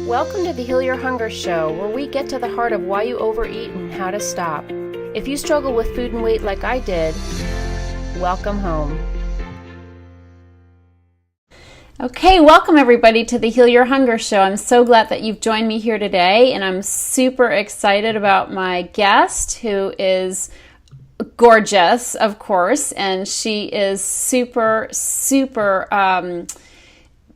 Welcome to the Heal Your Hunger Show, where we get to the heart of why you overeat and how to stop. If you struggle with food and weight like I did, welcome home. Okay, welcome everybody to the Heal Your Hunger Show. I'm so glad that you've joined me here today, and I'm super excited about my guest, who is gorgeous, of course, and she is super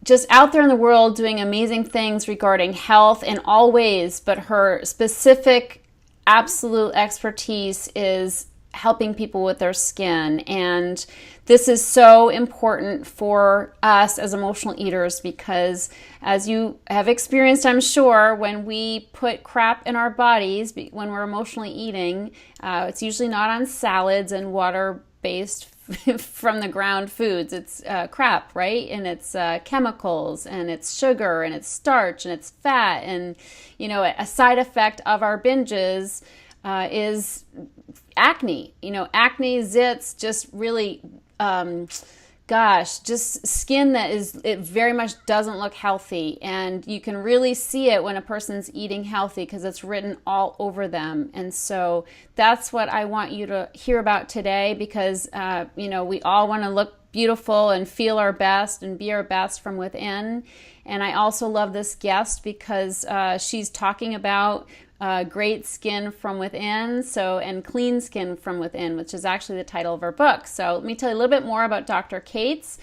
just out there in the world doing amazing things regarding health in all ways, but her specific absolute expertise is helping people with their skin. And this is so important for us as emotional eaters because, as you have experienced, I'm sure, when we put crap in our bodies, when we're emotionally eating, it's usually not on salads and water-based from the ground foods. It's crap, right? And it's chemicals, and it's sugar, and it's starch, and it's fat. And, you know, a side effect of our binges is acne. You know, acne, zits, just really, just skin that it very much doesn't look healthy. And you can really see it when a person's eating healthy because it's written all over them. And so that's what I want you to hear about today because, we all want to look beautiful and feel our best and be our best from within. And I also love this guest because she's talking about great skin from within, and clean skin from within, which is actually the title of her book. So let me tell you a little bit more about Dr. Cates.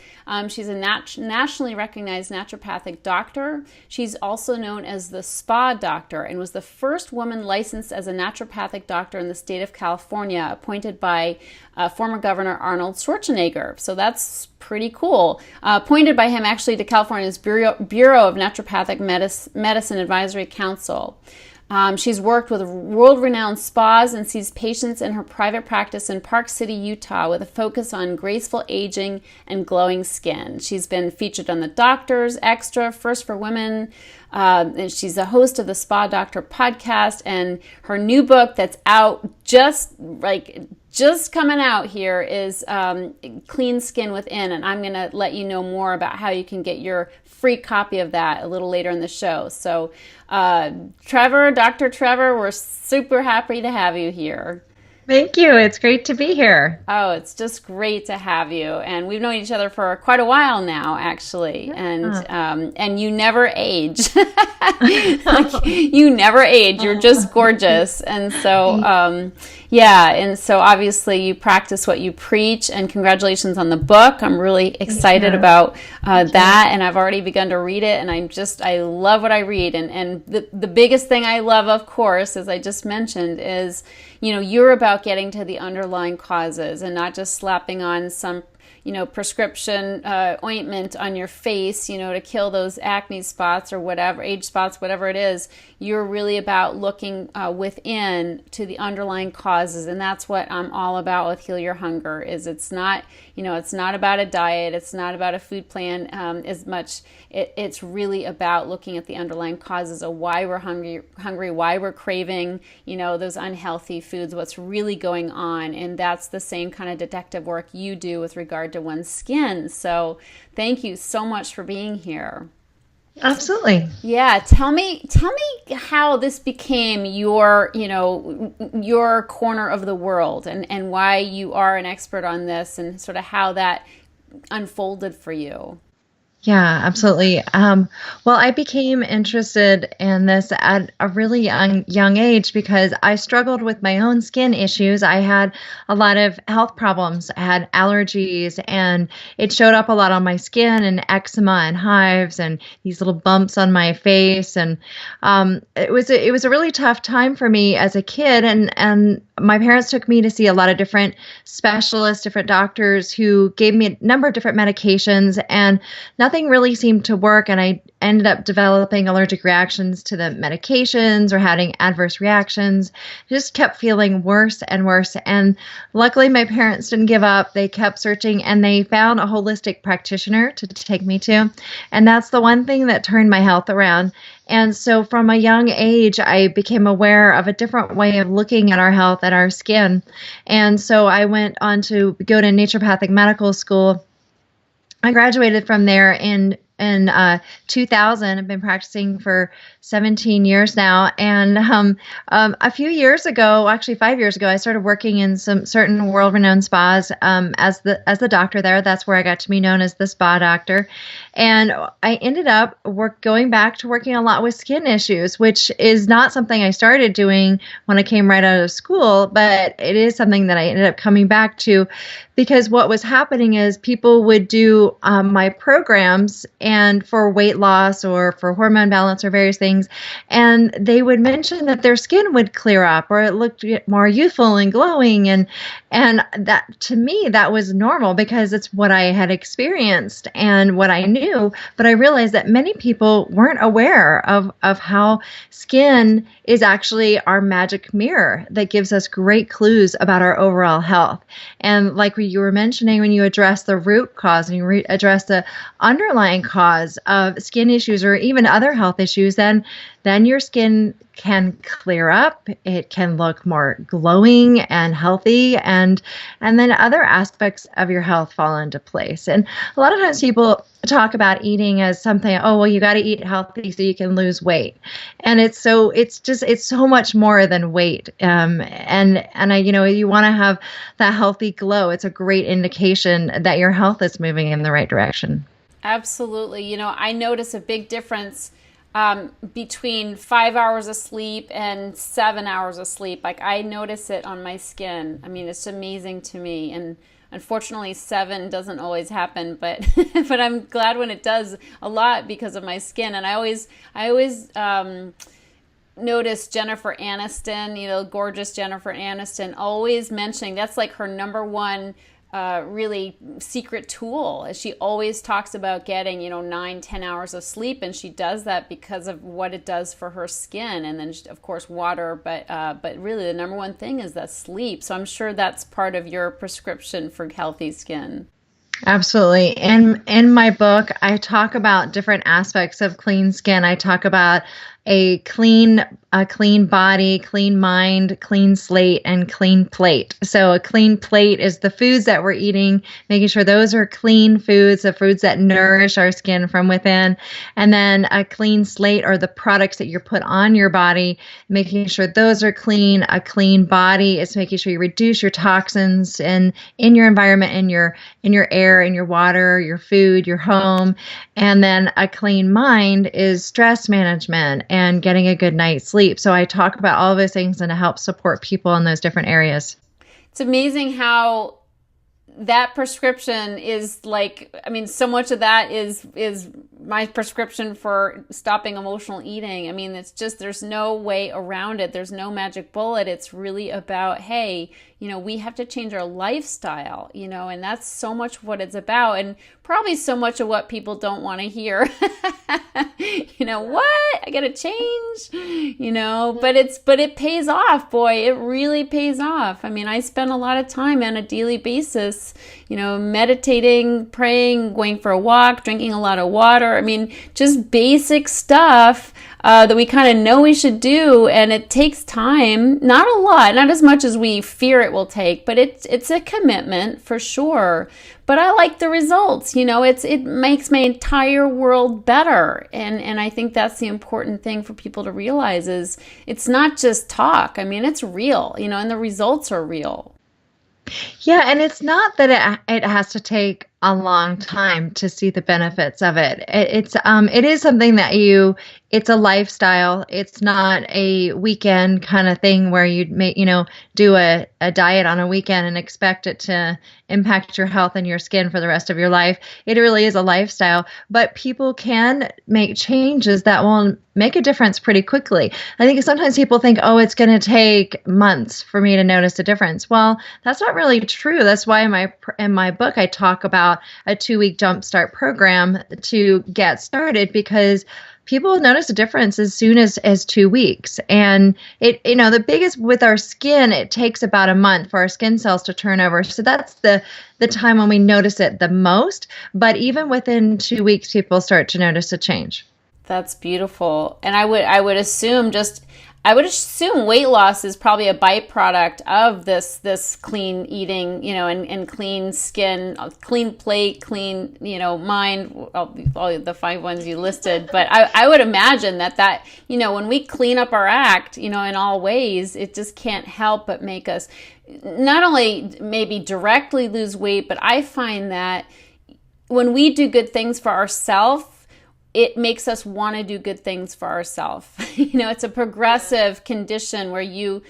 She's a nationally recognized naturopathic doctor. She's also known as the spa doctor and was the first woman licensed as a naturopathic doctor in the state of California, appointed by former Governor Arnold Schwarzenegger. So that's pretty cool. Appointed by him actually to California's Bureau of Naturopathic Medicine Advisory Council. She's worked with world-renowned spas and sees patients in her private practice in Park City, Utah, with a focus on graceful aging and glowing skin. She's been featured on The Doctors, Extra, First for Women, and she's the host of the Spa Doctor podcast, and her new book that's out just coming out here is Clean Skin Within, and I'm going to let you know more about how you can get your free copy of that a little later in the show. So, Dr. Trevor, we're super happy to have you here. Thank you. It's great to be here. Oh, it's just great to have you. And we've known each other for quite a while now, actually. Yeah. And you never age. You never age. You're just gorgeous. And so, and so obviously you practice what you preach, and congratulations on the book. I'm really excited about that. And I've already begun to read it, and I love what I read. And the biggest thing I love, of course, as I just mentioned, is, you're about getting to the underlying causes and not just slapping on some, prescription ointment on your face, to kill those acne spots or whatever, age spots, whatever it is. You're really about looking within to the underlying causes. And that's what I'm all about with Heal Your Hunger. Is it's not, it's not about a diet. It's not about a food plan as much. It's really about looking at the underlying causes of why we're hungry, why we're craving, those unhealthy foods, what's really going on. And that's the same kind of detective work you do with regard to one's skin. So thank you so much for being here. Absolutely. Yeah. Tell me how this became your corner of the world and why you are an expert on this and sort of how that unfolded for you. Yeah, absolutely. Well, I became interested in this at a really young age because I struggled with my own skin issues. I had a lot of health problems. I had allergies, and it showed up a lot on my skin, and eczema and hives and these little bumps on my face. And it was a really tough time for me as a kid. And my parents took me to see a lot of different specialists, different doctors who gave me a number of different medications, and nothing really seemed to work. And I ended up developing allergic reactions to the medications or having adverse reactions. Just kept feeling worse and worse. And luckily, my parents didn't give up. They kept searching, and they found a holistic practitioner to take me to. And that's the one thing that turned my health around. And so from a young age, I became aware of a different way of looking at our health and our skin. And so I went on to go to naturopathic medical school. I graduated from there in in 2000. I've been practicing for 17 years now. And a few years ago, actually 5 years ago, I started working in some certain world-renowned spas as the doctor there. That's where I got to be known as the spa doctor. And I ended up going back to working a lot with skin issues, which is not something I started doing when I came right out of school, but it is something that I ended up coming back to, because what was happening is people would do my programs and for weight loss or for hormone balance or various things, and they would mention that their skin would clear up or it looked more youthful and glowing, and that, to me, that was normal because it's what I had experienced and what I knew. But I realized that many people weren't aware of how skin is actually our magic mirror that gives us great clues about our overall health. And like you were mentioning, when you address the root cause and you address the underlying cause of skin issues or even other health issues, then your skin can clear up. It can look more glowing and healthy, and then other aspects of your health fall into place. And a lot of times people talk about eating as something, oh, well, you got to eat healthy so you can lose weight. And it's so much more than weight. You want to have that healthy glow. It's a great indication that your health is moving in the right direction. Absolutely. I notice a big difference between 5 hours of sleep and 7 hours of sleep. Like, I notice it on my skin. I mean, it's amazing to me. And unfortunately, 7 doesn't always happen, but but I'm glad when it does a lot because of my skin. And I always notice Jennifer Aniston, gorgeous Jennifer Aniston, always mentioning that's like her number one really secret tool. She always talks about getting 9-10 hours of sleep, and she does that because of what it does for her skin, and then of course water, but really the number one thing is that sleep. So I'm sure that's part of your prescription for healthy skin. Absolutely. And in my book, I talk about different aspects of clean skin. I talk about a clean body, clean mind, clean slate, and clean plate. So a clean plate is the foods that we're eating, making sure those are clean foods, the foods that nourish our skin from within. And then a clean slate are the products that you put on your body, making sure those are clean. A clean body is making sure you reduce your toxins in your environment, in your air, in your water, your food, your home. And then a clean mind is stress management and getting a good night's sleep. So I talk about all of those things and to help support people in those different areas. It's amazing how that prescription is so much of that is my prescription for stopping emotional eating. I mean, it's just, there's no way around it. There's no magic bullet. It's really about, hey, we have to change our lifestyle, and that's so much what it's about, and probably so much of what people don't want to hear. What? I gotta change, but it pays off, boy. It really pays off. I mean, I spend a lot of time on a daily basis, meditating, praying, going for a walk, drinking a lot of water. I mean, just basic stuff that we kind of know we should do, and it takes time. Not a lot, not as much as we fear it will take, but it's a commitment for sure. But I like the results. It makes my entire world better, and I think that's the important thing for people to realize is it's not just talk. I mean, it's real, and the results are real. Yeah, and it's not that it has to take a long time to see the benefits of it. It is something that it's a lifestyle. It's not a weekend kind of thing where you do a diet on a weekend and expect it to impact your health and your skin for the rest of your life. It really is a lifestyle, but people can make changes that will make a difference pretty quickly. I think sometimes people think, oh, it's going to take months for me to notice a difference. Well, that's not really true. That's why in my book, I talk about a 2-week jumpstart program to get started, because people notice a difference as soon as 2 weeks. And the biggest with our skin, it takes about a month for our skin cells to turn over. So that's the time when we notice it the most. But even within 2 weeks, people start to notice a change. That's beautiful. And I would assume weight loss is probably a byproduct of this clean eating, and clean skin, clean plate, clean, mind, all the five ones you listed. But I would imagine that, when we clean up our act, in all ways, it just can't help but make us not only maybe directly lose weight, but I find that when we do good things for ourselves, it makes us want to do good things for ourselves. It's a progressive condition where you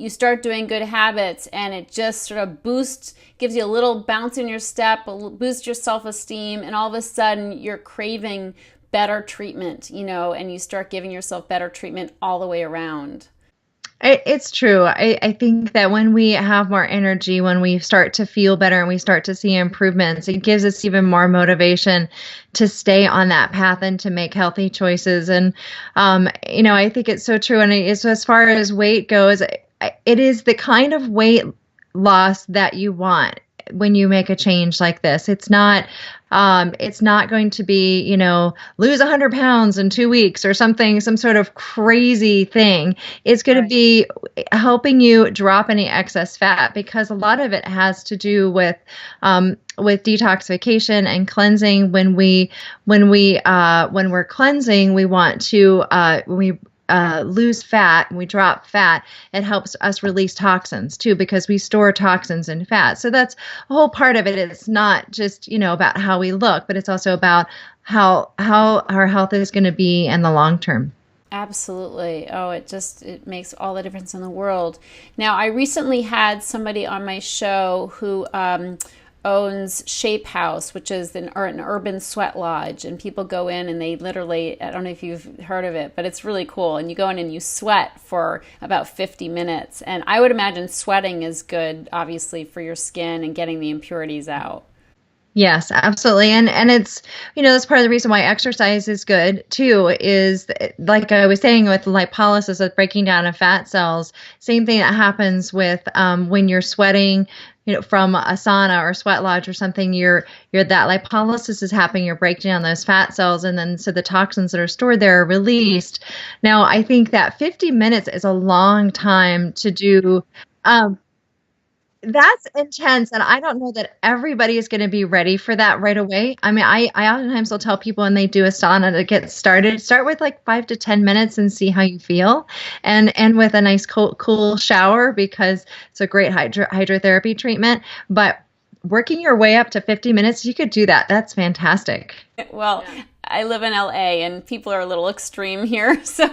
start doing good habits, and it just sort of gives you a little bounce in your step, boosts your self-esteem, and all of a sudden you're craving better treatment, and you start giving yourself better treatment all the way around. It's true. I think that when we have more energy, when we start to feel better and we start to see improvements, it gives us even more motivation to stay on that path and to make healthy choices. And, I think it's so true. And it's, as far as weight goes, it is the kind of weight loss that you want when you make a change like this. It's not going to be, lose 100 pounds in 2 weeks or something, some sort of crazy thing. It's going to be helping you drop any excess fat, because a lot of it has to do with detoxification and cleansing. When we're cleansing, we want to, lose fat and we drop fat, it helps us release toxins too, because we store toxins in fat. So that's a whole part of it. It's not just, about how we look, but it's also about how our health is going to be in the long term. Absolutely. Oh, it makes all the difference in the world. Now, I recently had somebody on my show who owns Shape House, which is an urban sweat lodge, and people go in and they literally, I don't know if you've heard of it, but it's really cool. And you go in and you sweat for about 50 minutes. And I would imagine sweating is good, obviously, for your skin and getting the impurities out. Yes, absolutely. And it's, that's part of the reason why exercise is good too, is like I was saying with lipolysis, with breaking down of fat cells, same thing that happens with when you're sweating, from a sauna or sweat lodge or something, that lipolysis is happening, you're breaking down those fat cells, and then so the toxins that are stored there are released. Now, I think that 50 minutes is a long time to do. That's intense, and I don't know that everybody is going to be ready for that right away. I mean, I oftentimes will tell people when they do a sauna to get started, start with like 5 to 10 minutes and see how you feel, and with a nice cool shower, because it's a great hydrotherapy treatment. But working your way up to 50 minutes, you could do that. That's fantastic. Well, I live in LA, and people are a little extreme here, so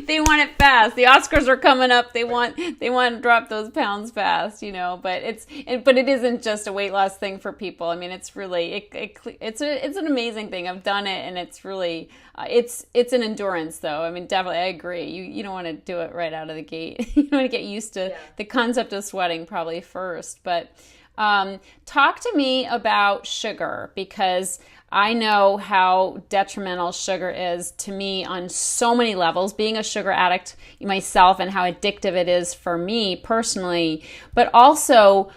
they want it fast. The Oscars are coming up. They want to drop those pounds fast, But it isn't just a weight loss thing for people. I mean, it's really it's an amazing thing. I've done it, and it's really it's an endurance, though. I mean, definitely, I agree. You don't want to do it right out of the gate. You want to get used to the concept of sweating probably first. But talk to me about sugar, because I know how detrimental sugar is to me on so many levels, being a sugar addict myself, and how addictive it is for me personally. But also,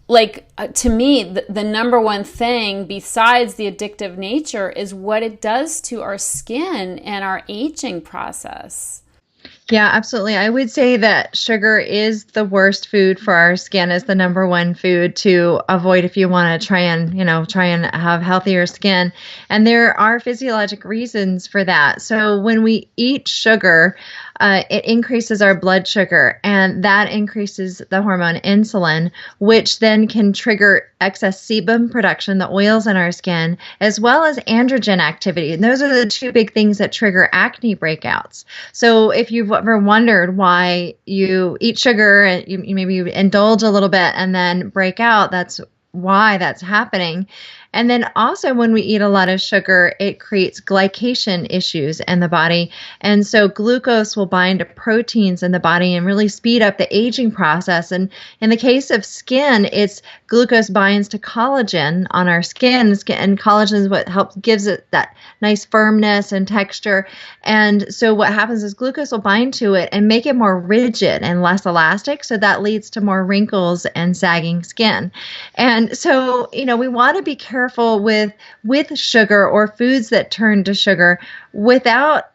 to me, the number one thing besides the addictive nature is what it does to our skin and our aging process. Yeah, absolutely. I would say that sugar is the worst food for our skin, is the number one food to avoid if you want to try and have healthier skin. And there are physiologic reasons for that. So when we eat sugar, it increases our blood sugar, and that increases the hormone insulin, which then can trigger excess sebum production, the oils in our skin, as well as androgen activity. And those are the two big things that trigger acne breakouts. So if you've ever wondered why you eat sugar and you maybe indulge a little bit and then break out, that's why that's happening. And then also when we eat a lot of sugar, it creates glycation issues in the body. And so glucose will bind to proteins in the body and really speed up the aging process. And in the case of skin, it's glucose binds to collagen on our skin, and collagen is what gives it that nice firmness and texture. And so what happens is glucose will bind to it and make it more rigid and less elastic. So that leads to more wrinkles and sagging skin. And so, we want to be careful careful with sugar or foods that turn to sugar without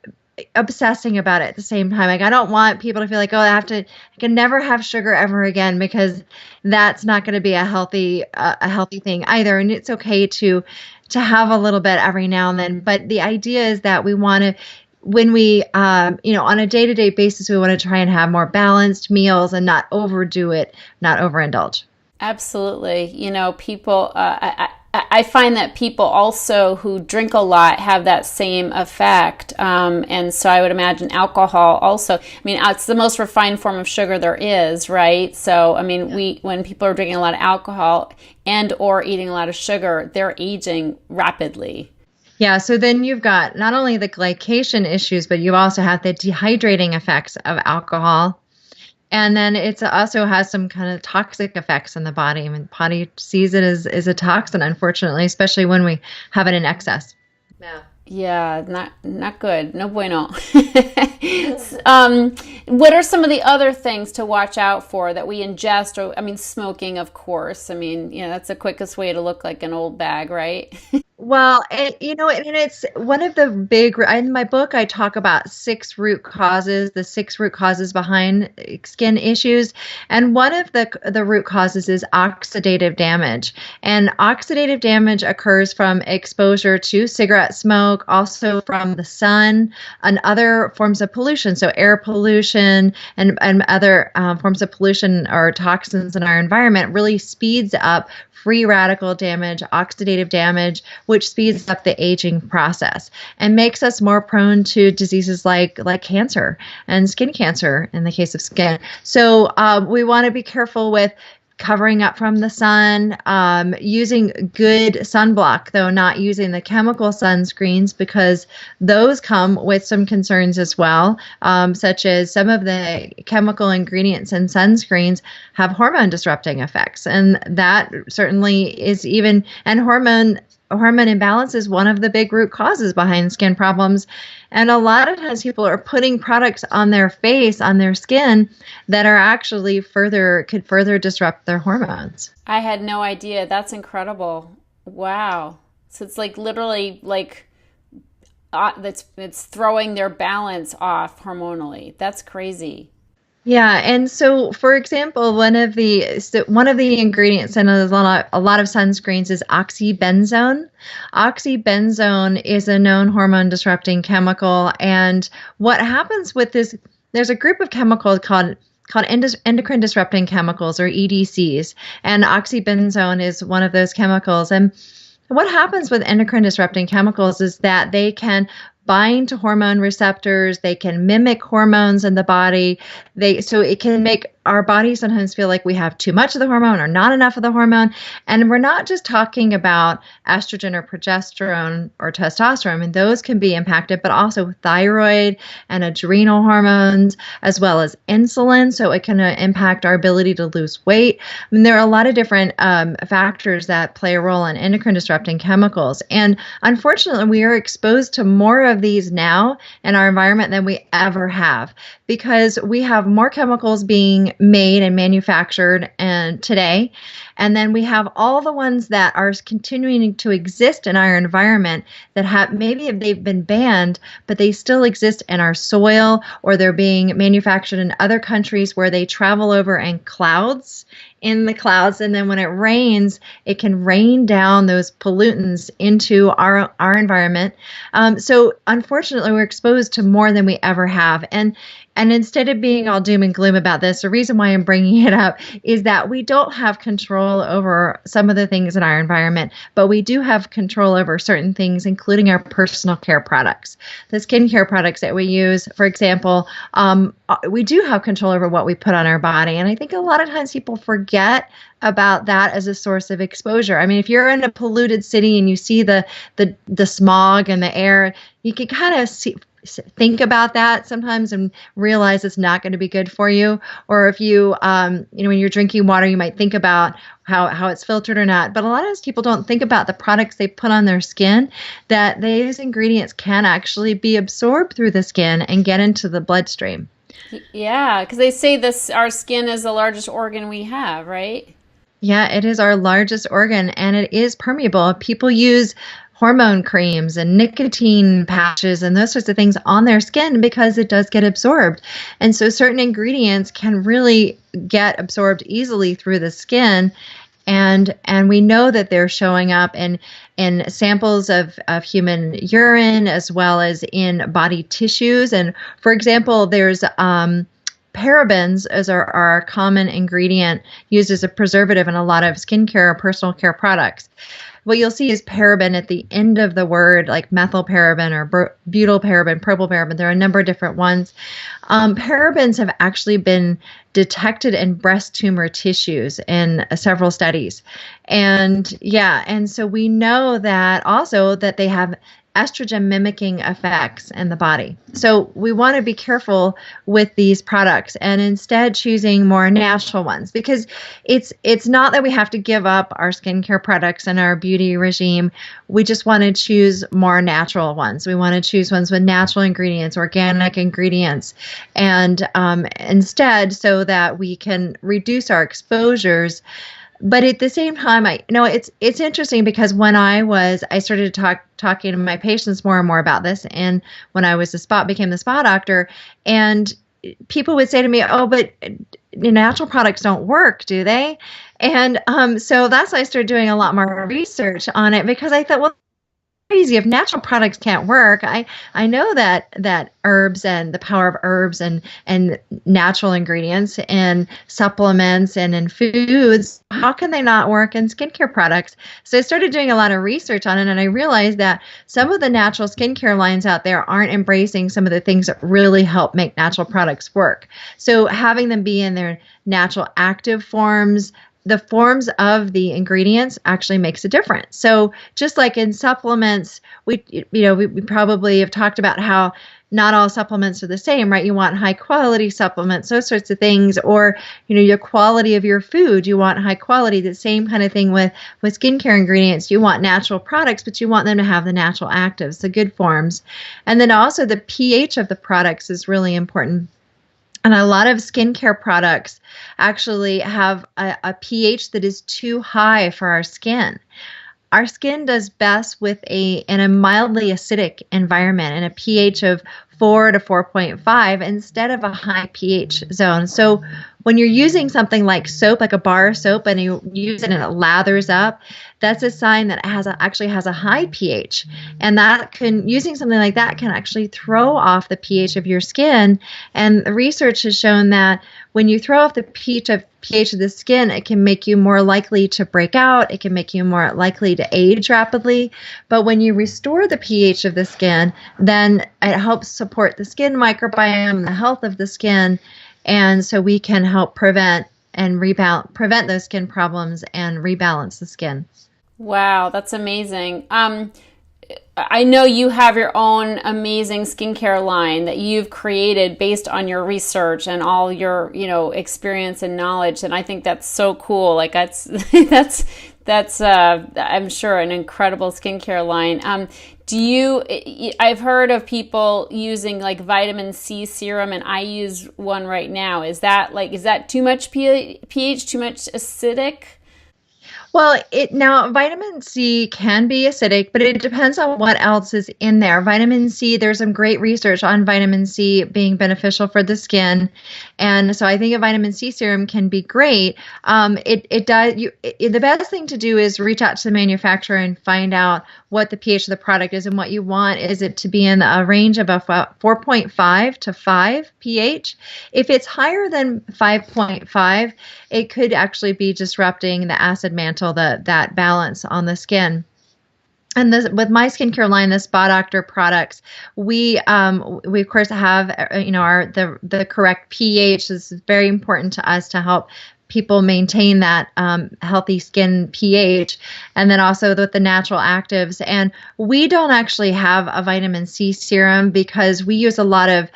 obsessing about it at the same time. Like I don't want people to feel like, oh, I can never have sugar ever again, because that's not going to be a healthy thing either. And it's okay to have a little bit every now and then. But the idea is that we want to, when we, on a day-to-day basis, we want to try and have more balanced meals and not overdo it, not overindulge. Absolutely. People, I find that people also who drink a lot have that same effect. And so I would imagine alcohol also, it's the most refined form of sugar there is, right? So, when people are drinking a lot of alcohol and or eating a lot of sugar, they're aging rapidly. Yeah, so then you've got not only the glycation issues, but you also have the dehydrating effects of alcohol. And then it also has some kind of toxic effects in the body. The body sees it as a toxin, unfortunately, especially when we have it in excess. Yeah. Yeah, not good. No bueno. What are some of the other things to watch out for that we ingest? Or, smoking, of course. That's the quickest way to look like an old bag, right? Well, and it's one of the in my book, I talk about the 6 root causes behind skin issues. And one of the root causes is oxidative damage. And oxidative damage occurs from exposure to cigarette smoke, also from the sun and other forms of pollution. So air pollution and other forms of pollution or toxins in our environment really speeds up free radical damage, oxidative damage, which speeds up the aging process and makes us more prone to diseases like cancer and skin cancer in the case of skin. So we want to be careful with covering up from the sun, using good sunblock, though not using the chemical sunscreens, because those come with some concerns as well, such as some of the chemical ingredients in sunscreens have hormone disrupting effects. And that certainly is and hormone imbalance is one of the big root causes behind skin problems. And a lot of times people are putting products on their face, on their skin, that are actually could further disrupt their hormones. I had no idea. That's incredible. Wow. So it's literally it's throwing their balance off hormonally. That's crazy. Yeah, and so, for example, one of the ingredients in a lot of sunscreens is oxybenzone. Oxybenzone is a known hormone disrupting chemical, and what happens with this? There's a group of chemicals called endocrine disrupting chemicals, or EDCs, and oxybenzone is one of those chemicals. And what happens with endocrine disrupting chemicals is that they can bind to hormone receptors. They can mimic hormones in the body. So it can make our body sometimes feel like we have too much of the hormone or not enough of the hormone. And we're not just talking about estrogen or progesterone or testosterone, and those can be impacted, but also thyroid and adrenal hormones, as well as insulin. So it can impact our ability to lose weight. There are a lot of different factors that play a role in endocrine disrupting chemicals. And unfortunately, we are exposed to more of these now in our environment than we ever have, because we have more chemicals being made and manufactured today. And then we have all the ones that are continuing to exist in our environment that they've been banned, but they still exist in our soil, or they're being manufactured in other countries where they travel over in the clouds. And then when it rains, it can rain down those pollutants into our environment. So unfortunately, we're exposed to more than we ever have. And instead of being all doom and gloom about this, the reason why I'm bringing it up is that we don't have control over some of the things in our environment, but we do have control over certain things, including our personal care products. The skincare products that we use, for example, we do have control over what we put on our body. And I think a lot of times people forget about that as a source of exposure. If you're in a polluted city and you see the smog and the air, you can kind of think about that sometimes and realize it's not going to be good for you. Or if you, when you're drinking water, you might think about how it's filtered or not. But a lot of times people don't think about the products they put on their skin, that these ingredients can actually be absorbed through the skin and get into the bloodstream. Yeah, because they say our skin is the largest organ we have, right? Yeah, it is our largest organ and it is permeable. People use hormone creams and nicotine patches and those sorts of things on their skin because it does get absorbed. And so certain ingredients can really get absorbed easily through the skin. And we know that they're showing up in samples of human urine as well as in body tissues. And for example, there's parabens as our common ingredient used as a preservative in a lot of skincare or personal care products. What you'll see is paraben at the end of the word, like methylparaben or butylparaben, propylparaben. There are a number of different ones. Parabens have actually been detected in breast tumor tissues in several studies. And yeah, and so we know that also that they have estrogen mimicking effects in the body. So we want to be careful with these products and instead choosing more natural ones, because it's not that we have to give up our skincare products and our beauty regime. We just want to choose more natural ones. We want to choose ones with natural ingredients, organic ingredients, and instead so that we can reduce our exposures. But at the same time, it's interesting because when I started talking to my patients more and more about this, and when I became the spa doctor, and people would say to me, "Oh, but natural products don't work, do they?" And so that's why I started doing a lot more research on it, because I thought, well, crazy if natural products can't work. I know that herbs and the power of herbs and natural ingredients and supplements and in foods, how can they not work in skincare products? So I started doing a lot of research on it, and I realized that some of the natural skincare lines out there aren't embracing some of the things that really help make natural products work. So having them be in their natural active forms, the forms of the ingredients actually makes a difference. So just like in supplements, we probably have talked about how not all supplements are the same, right? You want high quality supplements, those sorts of things, or, your quality of your food, you want high quality. The same kind of thing with skincare ingredients. You want natural products, but you want them to have the natural actives, the good forms. And then also the pH of the products is really important. And a lot of skincare products actually have a pH that is too high for our skin. Our skin does best in a mildly acidic environment and a pH of 4 to 4.5 instead of a high pH zone. So when you're using something like soap, like a bar of soap, and you use it and it lathers up, that's a sign that it actually has a high pH. And using something like that can actually throw off the pH of your skin. And the research has shown that when you throw off the pH of the skin, it can make you more likely to break out. It can make you more likely to age rapidly. But when you restore the pH of the skin, then it helps support the skin microbiome, the health of the skin. And so we can help prevent those skin problems and rebalance the skin. Wow, that's amazing. I know you have your own amazing skincare line that you've created based on your research and all your, experience and knowledge. And I think that's so cool. Like that's I'm sure an incredible skincare line. I've heard of people using like vitamin C serum, and I use one right now. Is that too much pH, too much acidic? Well, now vitamin C can be acidic, but it depends on what else is in there. Vitamin C, there's some great research on vitamin C being beneficial for the skin, and so I think a vitamin C serum can be great. The best thing to do is reach out to the manufacturer and find out what the pH of the product is, and what you want is it to be in a range of a 4.5 to 5 pH. If it's higher than 5.5, it could actually be disrupting the acid mantle, that balance on the skin. And with my skincare line, the Spa Doctor products, we of course have the correct pH. This is very important to us to help people maintain that healthy skin pH, and then also with the natural actives. And we don't actually have a vitamin C serum because we use a lot of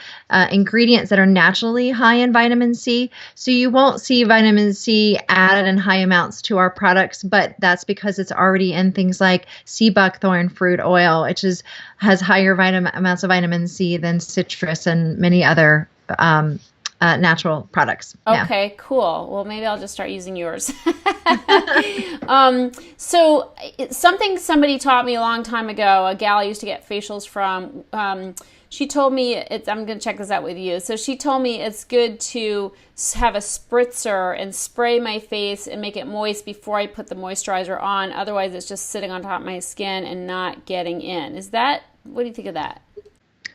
ingredients that are naturally high in vitamin C. So you won't see vitamin C added in high amounts to our products, but that's because it's already in things like sea buckthorn fruit oil, which has higher amounts of vitamin C than citrus and many other natural products. Yeah. Okay, cool. Well, maybe I'll just start using yours. So something somebody taught me a long time ago, a gal I used to get facials from, she told me, I'm going to check this out with you. So she told me it's good to have a spritzer and spray my face and make it moist before I put the moisturizer on. Otherwise, it's just sitting on top of my skin and not getting in. What do you think of that?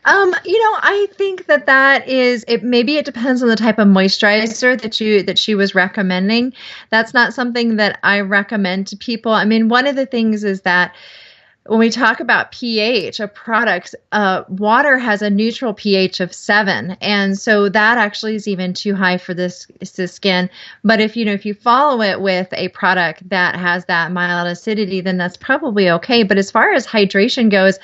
I think that is it. Maybe it depends on the type of moisturizer that she was recommending. That's not something that I recommend to people. I mean, one of the things is that when we talk about pH of products, water has a neutral pH of 7, and so that actually is even too high for this skin. But if you follow it with a product that has that mild acidity, then that's probably okay. But as far as hydration goes,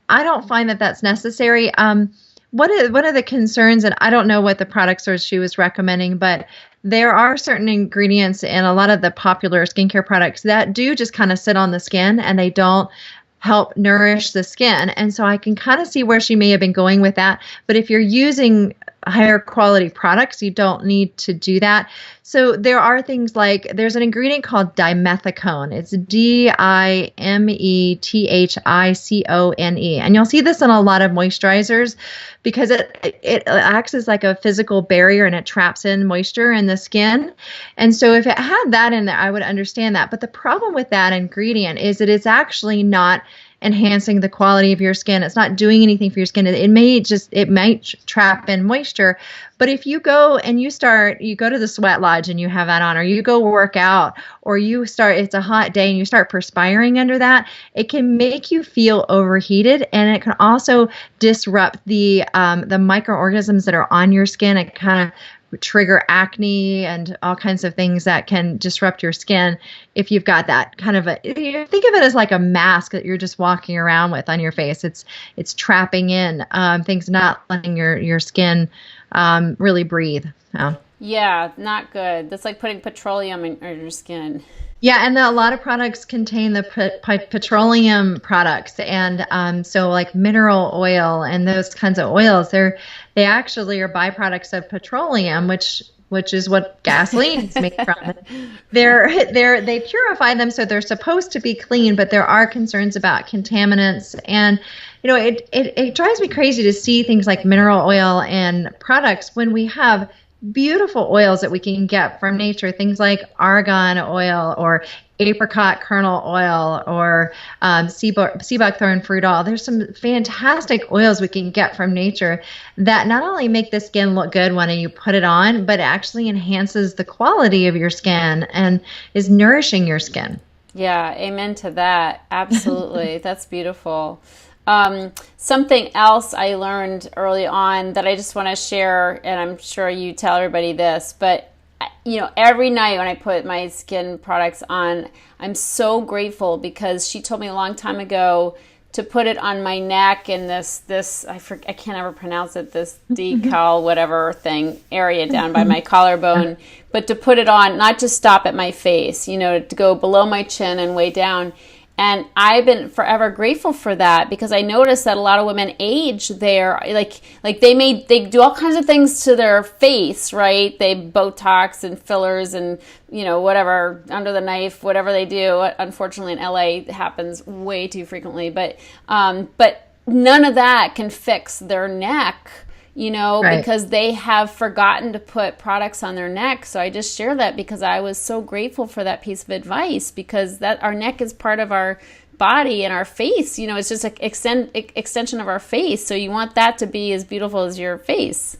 I don't find that that's necessary. One of the concerns, and I don't know what the products are she was recommending, but there are certain ingredients in a lot of the popular skincare products that do just kind of sit on the skin and they don't help nourish the skin. And so I can kind of see where she may have been going with that. But if you're using higher quality products, you don't need to do that. So there are things like, there's an ingredient called dimethicone. It's dimethicone. And you'll see this in a lot of moisturizers because it acts as like a physical barrier and it traps in moisture in the skin. And so if it had that in there, I would understand that. But the problem with that ingredient is that it's actually not enhancing the quality of your skin. It's not doing anything for your skin. It might trap in moisture. But if you go and you go to the sweat lodge and you have that on, or you go work out, or it's a hot day and you start perspiring under that, it can make you feel overheated, and it can also disrupt the microorganisms that are on your skin. It kind of trigger acne and all kinds of things that can disrupt your skin if you've got that kind of think of it as like a mask that you're just walking around with on your face. It's trapping in things, not letting your skin really breathe. Yeah, not good. That's like putting petroleum in your skin. Yeah, and a lot of products contain the petroleum products, and so like mineral oil and those kinds of oils, they actually are byproducts of petroleum, which is what gasoline is made from. They purify them, so they're supposed to be clean, but there are concerns about contaminants, and it drives me crazy to see things like mineral oil and products when we have beautiful oils that we can get from nature, things like argan oil or apricot kernel oil or sea buckthorn fruit oil. There's some fantastic oils we can get from nature that not only make the skin look good when you put it on, but actually enhances the quality of your skin and is nourishing your skin. Yeah, amen to that. Absolutely. That's beautiful. Something else I learned early on that I just want to share, and I'm sure you tell everybody this, but every night when I put my skin products on, I'm so grateful because she told me a long time ago to put it on my neck and this I can't ever pronounce it, this decal whatever thing area down by my collarbone, but to put it on, not to stop at my face, to go below my chin and way down. And I've been forever grateful for that because I noticed that a lot of women age there, like they do all kinds of things to their face, right? They Botox and fillers and, whatever, under the knife, whatever they do. Unfortunately, in LA, it happens way too frequently. But none of that can fix their neck, Right. because they have forgotten to put products on their neck. So I just share that because I was so grateful for that piece of advice, because that our neck is part of our body and our face, it's just an extension of our face. So you want that to be as beautiful as your face.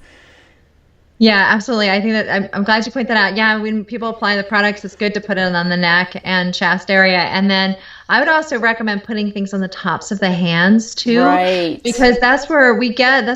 Yeah, absolutely. I think that I'm glad you point that out. Yeah, when people apply the products, it's good to put it on the neck and chest area. And then I would also recommend putting things on the tops of the hands too, right? Because this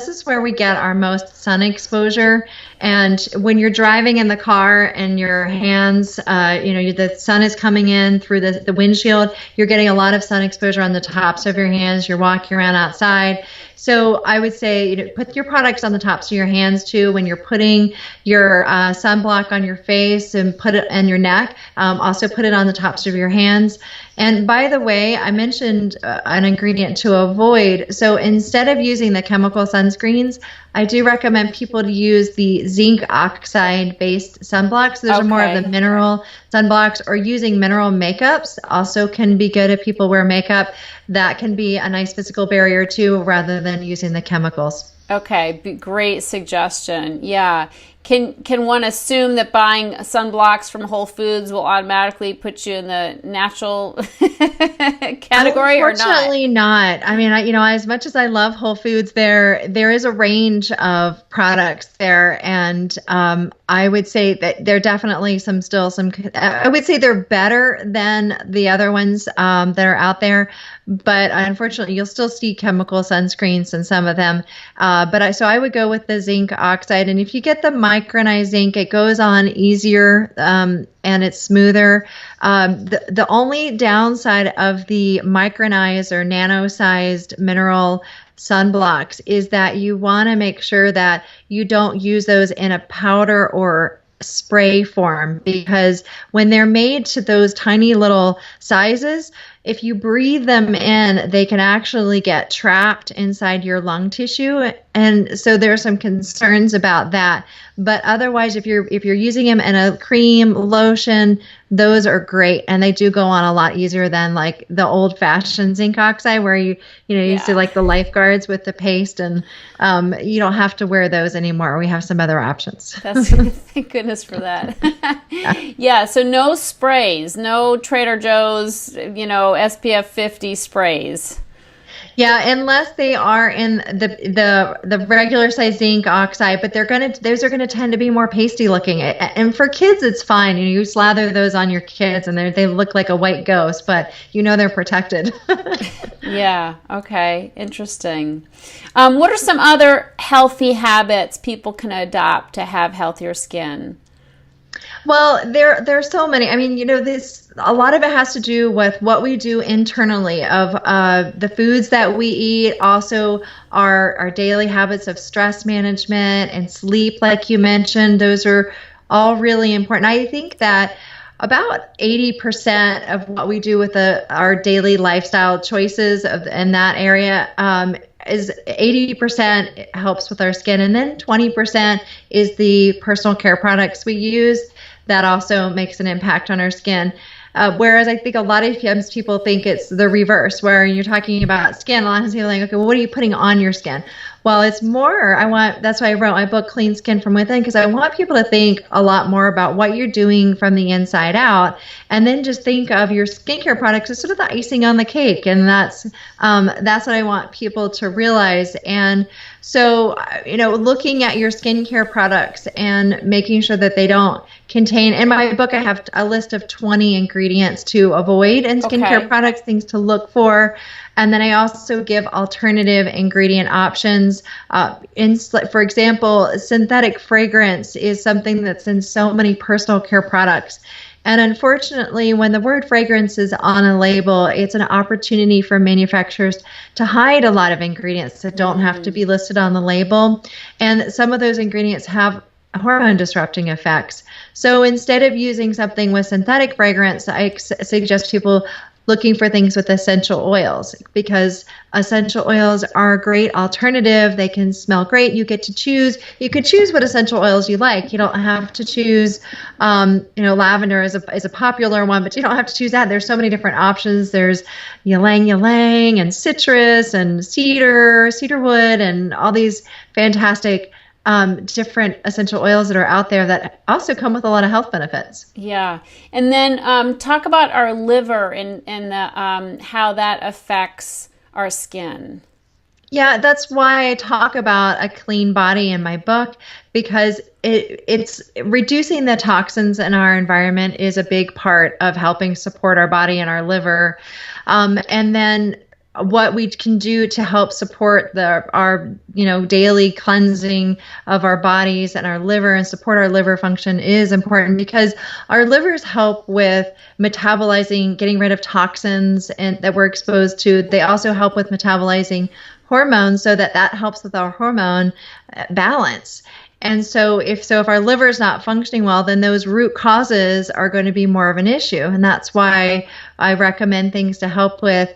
is where we get our most sun exposure. And when you're driving in the car and your hands, the sun is coming in through the windshield, you're getting a lot of sun exposure on the tops of your hands. You're walking around outside. So I would say, put your products on the tops of your hands too. When you're putting your sunblock on your face and put it on your neck, also put it on the tops of your hands. And by the way, I mentioned an ingredient to avoid. So instead of using the chemical sunscreens, I do recommend people to use the zinc oxide based sunblocks. Those are more of the mineral sunblocks, or using mineral makeups also can be good if people wear makeup. That can be a nice physical barrier too, rather than using the chemicals. Okay, great suggestion. Yeah. Can one assume that buying sunblocks from Whole Foods will automatically put you in the natural category, or not? Unfortunately, not. I mean, as much as I love Whole Foods, there is a range of products there, and I would say that there are definitely some. I would say they're better than the other ones that are out there, but unfortunately, you'll still see chemical sunscreens in some of them. So I would go with the zinc oxide, and if you get the micronized zinc, it goes on easier and it's smoother. The only downside of the micronized or nano-sized mineral sunblocks is that you want to make sure that you don't use those in a powder or spray form, because when they're made to those tiny little sizes, if you breathe them in, they can actually get trapped inside your lung tissue. And so there are some concerns about that. But otherwise, if you're using them in a cream, lotion, those are great. And they do go on a lot easier than like the old fashioned zinc oxide, where you used to like the lifeguards with the paste, and you don't have to wear those anymore. We have some other options. Thank goodness for that. Yeah. So no sprays, no Trader Joe's, SPF 50 sprays. Yeah, unless they are in the regular size zinc oxide, but those are gonna tend to be more pasty looking. And for kids, it's fine. You slather those on your kids, and they look like a white ghost, but they're protected. Yeah. Okay. Interesting. What are some other healthy habits people can adopt to have healthier skin? Well, there's so many. I mean, a lot of it has to do with what we do internally, of the foods that we eat, also our daily habits of stress management and sleep, like you mentioned. Those are all really important. I think that about 80% of what we do with our daily lifestyle choices in that area is 80% helps with our skin, and then 20% is the personal care products we use that also makes an impact on our skin. Whereas I think a lot of times people think it's the reverse, where you're talking about skin, a lot of times people are like, okay, well, what are you putting on your skin? Well, it's more, that's why I wrote my book, Clean Skin from Within, because I want people to think a lot more about what you're doing from the inside out, and then just think of your skincare products as sort of the icing on the cake. And that's what I want people to realize. And so, looking at your skincare products and making sure that they don't contain, in my book, I have a list of 20 ingredients to avoid in skincare products, things to look for. And then I also give alternative ingredient options. For example, synthetic fragrance is something that's in so many personal care products. And unfortunately, when the word fragrance is on a label, it's an opportunity for manufacturers to hide a lot of ingredients that don't have to be listed on the label. And some of those ingredients have hormone disrupting effects. So instead of using something with synthetic fragrance, I suggest people looking for things with essential oils, because essential oils are a great alternative. They can smell great. You get to choose. You can choose what essential oils you like. You don't have to choose, lavender is a popular one, but you don't have to choose that. There's so many different options. There's ylang ylang and citrus and cedarwood and all these fantastic different essential oils that are out there that also come with a lot of health benefits. Yeah. And then talk about our liver and the, how that affects our skin. Yeah, that's why I talk about a clean body in my book, because it's reducing the toxins in our environment is a big part of helping support our body and our liver. And then what we can do to help support our daily cleansing of our bodies and our liver and support our liver function is important, because our livers help with metabolizing, getting rid of toxins and that we're exposed to. They also help with metabolizing hormones, so that helps with our hormone balance. And so if our liver is not functioning well, then those root causes are going to be more of an issue. And that's why I recommend things to help with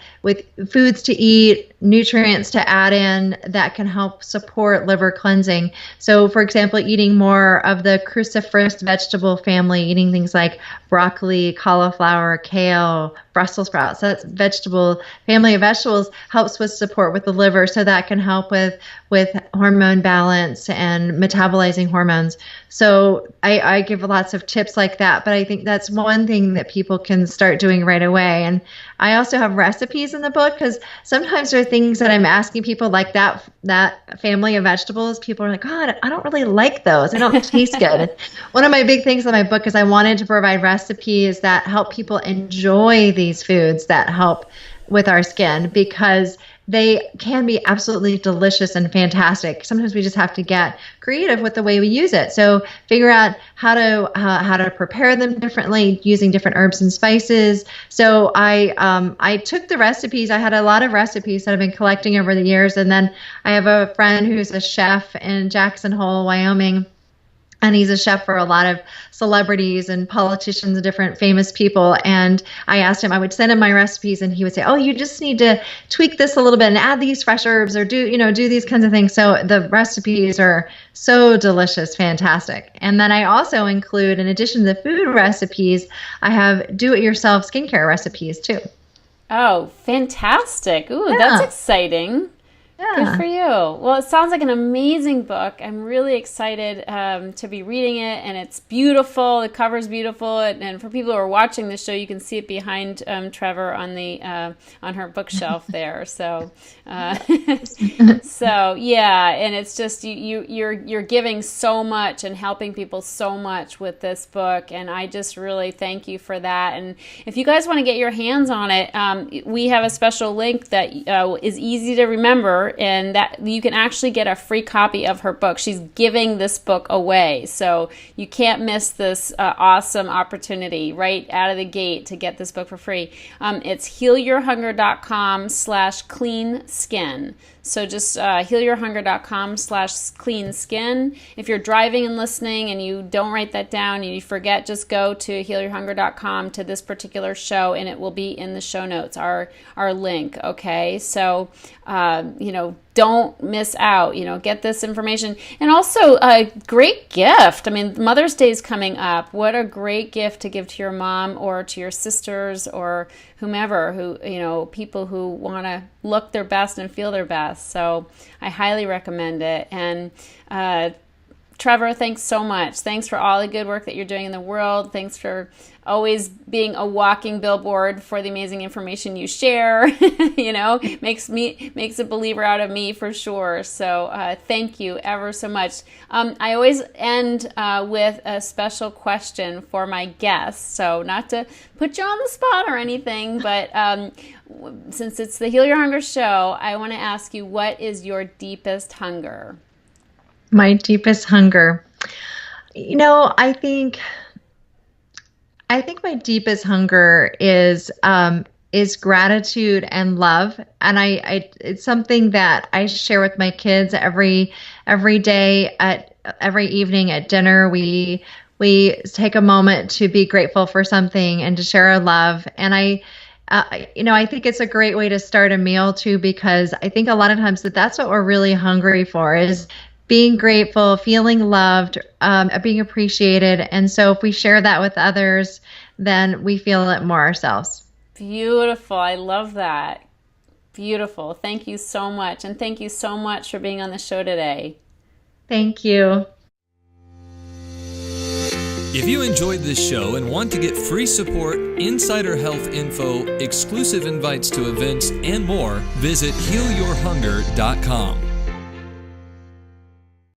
foods to eat, nutrients to add in that can help support liver cleansing. So, for example, eating more of the cruciferous vegetable family, eating things like broccoli, cauliflower, kale, Brussels sprouts. That's family of vegetables, helps with support with the liver. So that can help with hormone balance and metabolizing hormones. So I give lots of tips like that, but I think that's one thing that people can start doing right away. And I also have recipes in the book, because sometimes there are things that I'm asking people, like that family of vegetables. People are like, God, I don't really like those. They don't taste good. And one of my big things in my book is I wanted to provide recipes that help people enjoy these foods that help with our skin, because they can be absolutely delicious and fantastic. Sometimes we just have to get creative with the way we use it. So figure out how to prepare them differently using different herbs and spices. So I took the recipes. I had a lot of recipes that I've been collecting over the years, and then I have a friend who's a chef in Jackson Hole, Wyoming. And he's a chef for a lot of celebrities and politicians and different famous people. And I asked him, I would send him my recipes, and he would say, oh, you just need to tweak this a little bit and add these fresh herbs, or do these kinds of things. So the recipes are so delicious, fantastic. And then I also include, in addition to the food recipes, I have do-it-yourself skincare recipes too. Oh, fantastic. Ooh, yeah. That's exciting. Yeah. Good for you. Well, it sounds like an amazing book. I'm really excited to be reading it, and it's beautiful. The cover's beautiful, and for people who are watching the show, you can see it behind Trevor on the on her bookshelf there. So, so yeah, and it's just you're giving so much and helping people so much with this book, and I just really thank you for that. And if you guys want to get your hands on it, we have a special link that is easy to remember. And that you can actually get a free copy of her book. She's giving this book away, so you can't miss this awesome opportunity right out of the gate to get this book for free. It's healyourhunger.com/clean-skin. So just healyourhunger.com/clean-skin. If you're driving and listening and you don't write that down and you forget, just go to healyourhunger.com to this particular show, and it will be in the show notes, our link. Okay, so don't miss out. Get this information. And also a great gift. I mean, Mother's Day is coming up. What a great gift to give to your mom or to your sisters or whomever, people who want to look their best and feel their best. So I highly recommend it. And Trevor, thanks so much. Thanks for all the good work that you're doing in the world. Thanks for always being a walking billboard for the amazing information you share. Makes a believer out of me for sure. So thank you ever so much. I always end with a special question for my guests. So not to put you on the spot or anything, but since it's the Heal Your Hunger show, I want to ask you, what is your deepest hunger? My deepest hunger. I think my deepest hunger is gratitude and love, and it's something that I share with my kids every day, every evening at dinner. We take a moment to be grateful for something and to share our love. And I think it's a great way to start a meal too, because I think a lot of times that's what we're really hungry for, is being grateful, feeling loved, being appreciated. And so if we share that with others, then we feel it more ourselves. Beautiful. I love that. Beautiful. Thank you so much. And thank you so much for being on the show today. Thank you. If you enjoyed this show and want to get free support, insider health info, exclusive invites to events, and more, visit healyourhunger.com.